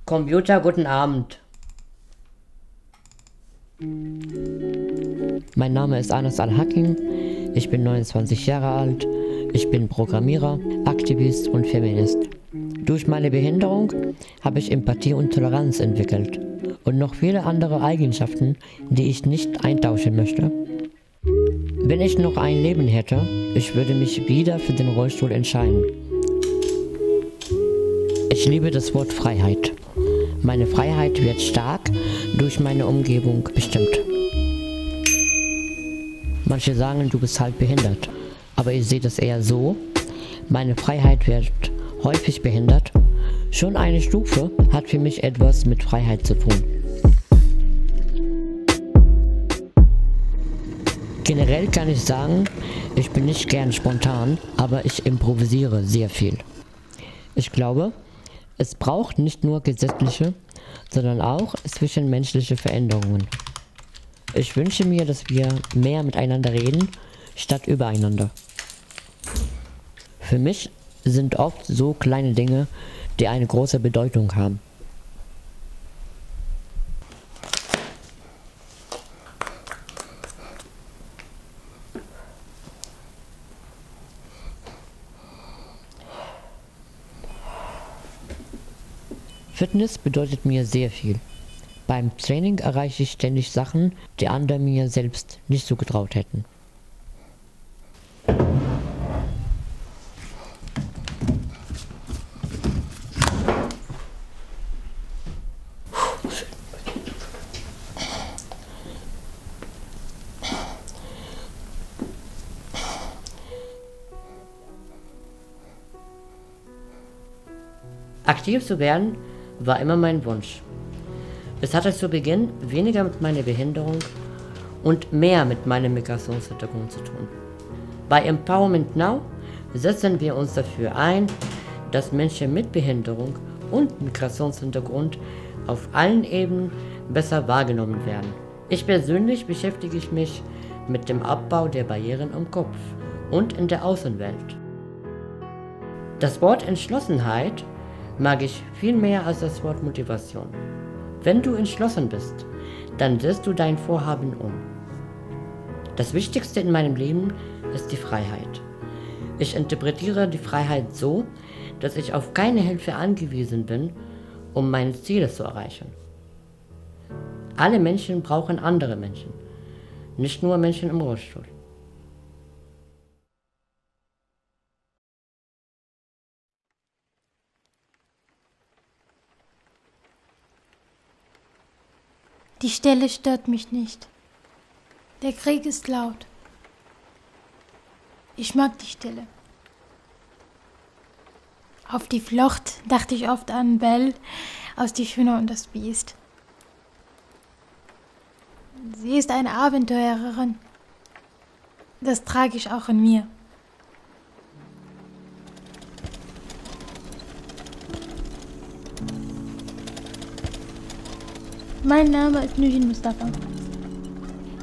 Computer, guten Abend. Mein Name ist Anas Al-Hakim, ich bin 29 Jahre alt, ich bin Programmierer, Aktivist und Feminist. Durch meine Behinderung habe ich Empathie und Toleranz entwickelt und noch viele andere Eigenschaften, die ich nicht eintauschen möchte. Wenn ich noch ein Leben hätte, ich würde mich wieder für den Rollstuhl entscheiden. Ich liebe das Wort Freiheit. Meine Freiheit wird stark durch meine Umgebung bestimmt. Manche sagen, du bist halt behindert, aber ich sehe das eher so, meine Freiheit wird häufig behindert. Schon eine Stufe hat für mich etwas mit Freiheit zu tun. Generell kann ich sagen, ich bin nicht gern spontan, aber ich improvisiere sehr viel. Ich glaube, es braucht nicht nur gesetzliche, sondern auch zwischenmenschliche Veränderungen. Ich wünsche mir, dass wir mehr miteinander reden, statt übereinander. Für mich sind oft so kleine Dinge, die eine große Bedeutung haben. Fitness bedeutet mir sehr viel. Beim Training erreiche ich ständig Sachen, die andere mir selbst nicht so getraut hätten. Aktiv zu werden war immer mein Wunsch. Es hatte zu Beginn weniger mit meiner Behinderung und mehr mit meinem Migrationshintergrund zu tun. Bei Empowerment Now setzen wir uns dafür ein, dass Menschen mit Behinderung und Migrationshintergrund auf allen Ebenen besser wahrgenommen werden. Ich persönlich beschäftige mich mit dem Abbau der Barrieren im Kopf und in der Außenwelt. Das Wort Entschlossenheit mag ich viel mehr als das Wort Motivation. Wenn du entschlossen bist, dann setzt du dein Vorhaben um. Das Wichtigste in meinem Leben ist die Freiheit. Ich interpretiere die Freiheit so, dass ich auf keine Hilfe angewiesen bin, um meine Ziele zu erreichen. Alle Menschen brauchen andere Menschen, nicht nur Menschen im Rollstuhl. Die Stille stört mich nicht. Der Krieg ist laut. Ich mag die Stille. Auf die Flucht dachte ich oft an Belle aus Die Schöne und das Biest. Sie ist eine Abenteurerin. Das trage ich auch in mir. Mein Name ist Nujin Mustafa.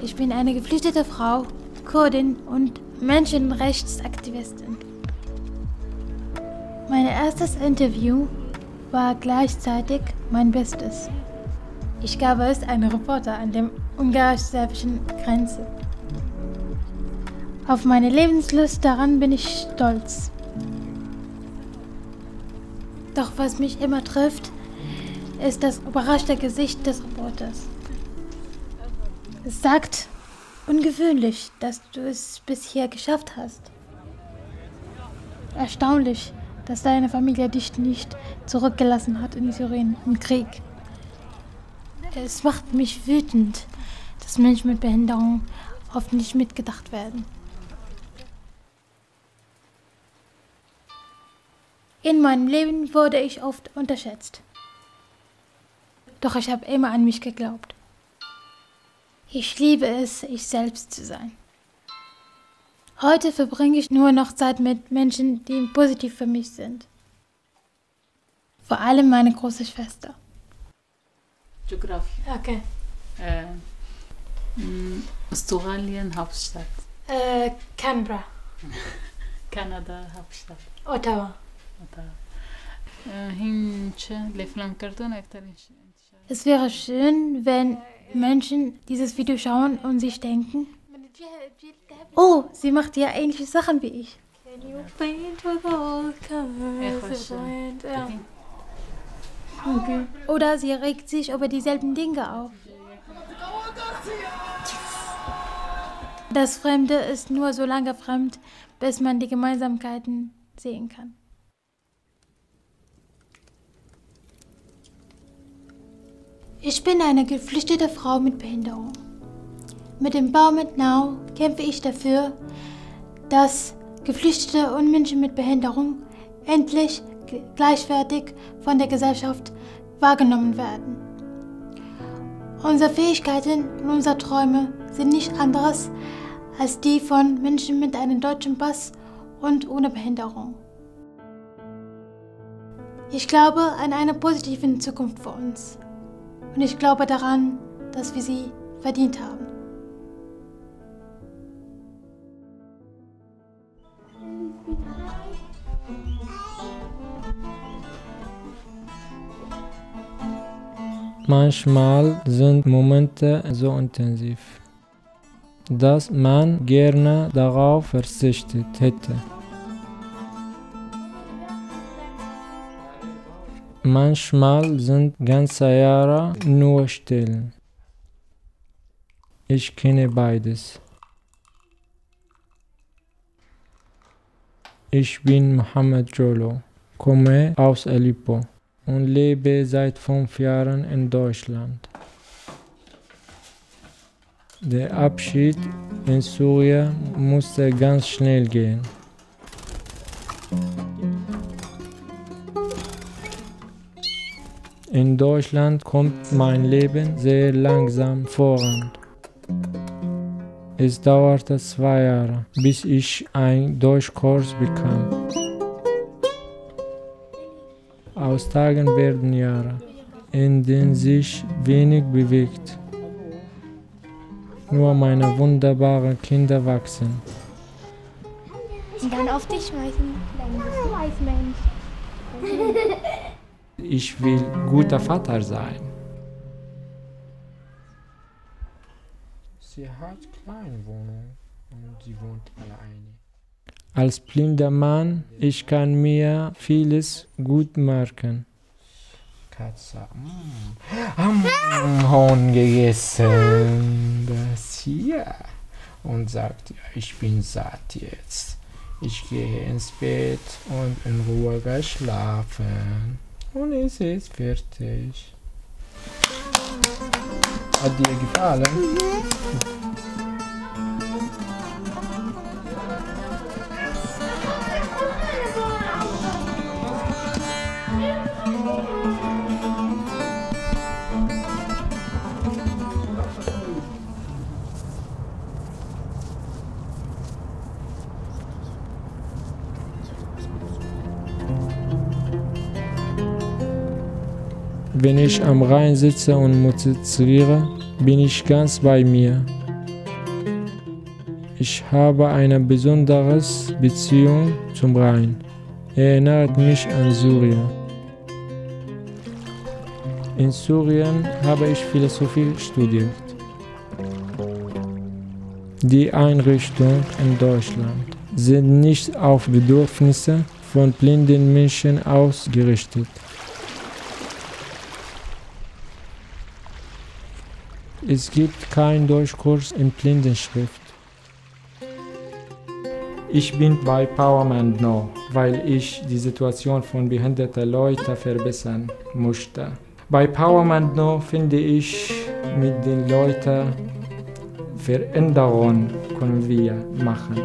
Ich bin eine geflüchtete Frau, Kurdin und Menschenrechtsaktivistin. Mein erstes Interview war gleichzeitig mein bestes. Ich gab es einem Reporter an der ungarisch-serbischen Grenze. Auf meine Lebenslust daran bin ich stolz. Doch was mich immer trifft, ist das überraschte Gesicht des Reporters. Es sagt, ungewöhnlich, dass du es bisher geschafft hast. Erstaunlich, dass deine Familie dich nicht zurückgelassen hat in Syrien im Krieg. Es macht mich wütend, dass Menschen mit Behinderung oft nicht mitgedacht werden. In meinem Leben wurde ich oft unterschätzt. Doch ich habe immer an mich geglaubt. Ich liebe es, ich selbst zu sein. Heute verbringe ich nur noch Zeit mit Menschen, die positiv für mich sind. Vor allem meine große Schwester. Geografie. Okay. Australien Hauptstadt. Canberra. Kanada Hauptstadt. Ottawa. Es wäre schön, wenn Menschen dieses Video schauen und sich denken, oh, sie macht ja ähnliche Sachen wie ich. Okay. Oder sie regt sich über dieselben Dinge auf. Das Fremde ist nur so lange fremd, bis man die Gemeinsamkeiten sehen kann. Ich bin eine geflüchtete Frau mit Behinderung. Mit dem Empowerment Now kämpfe ich dafür, dass Geflüchtete und Menschen mit Behinderung endlich gleichwertig von der Gesellschaft wahrgenommen werden. Unsere Fähigkeiten und unsere Träume sind nicht anderes als die von Menschen mit einem deutschen Pass und ohne Behinderung. Ich glaube an eine positive Zukunft für uns und ich glaube daran, dass wir sie verdient haben. Manchmal sind Momente so intensiv, dass man gerne darauf verzichtet hätte. Manchmal sind ganze Jahre nur still. Ich kenne beides. Ich bin Mohammed Jolo, komme aus Aleppo und lebe seit 5 Jahren in Deutschland. Der Abschied in Syrien musste ganz schnell gehen. In Deutschland kommt mein Leben sehr langsam voran. Es dauerte 2 Jahre, bis ich einen Deutschkurs bekam. Aus Tagen werden Jahre, in denen sich wenig bewegt. Nur meine wunderbaren Kinder wachsen. Und dann auf dich schmeißen, dann bist du Eismensch. Ich will guter Vater sein. Sie hat kleine Wohnung und sie wohnt alleine. Als blinder Mann, ich kann mir vieles gut merken. Katze, Huhn gegessen, das hier. Und sagt, ja, ich bin satt jetzt. Ich gehe ins Bett und in Ruhe schlafen. Und es ist fertig. Hat dir gefallen? Wenn ich am Rhein sitze und musiziere, bin ich ganz bei mir. Ich habe eine besondere Beziehung zum Rhein. Er erinnert mich an Syrien. In Syrien habe ich Philosophie studiert. Die Einrichtungen in Deutschland sind nicht auf Bedürfnisse von blinden Menschen ausgerichtet. Es gibt keinen Deutschkurs in Blindenschrift. Ich bin bei Empowerment Now, weil ich die Situation von behinderten Leuten verbessern möchte. Bei Empowerment Now finde ich, mit den Leuten Veränderungen können wir machen.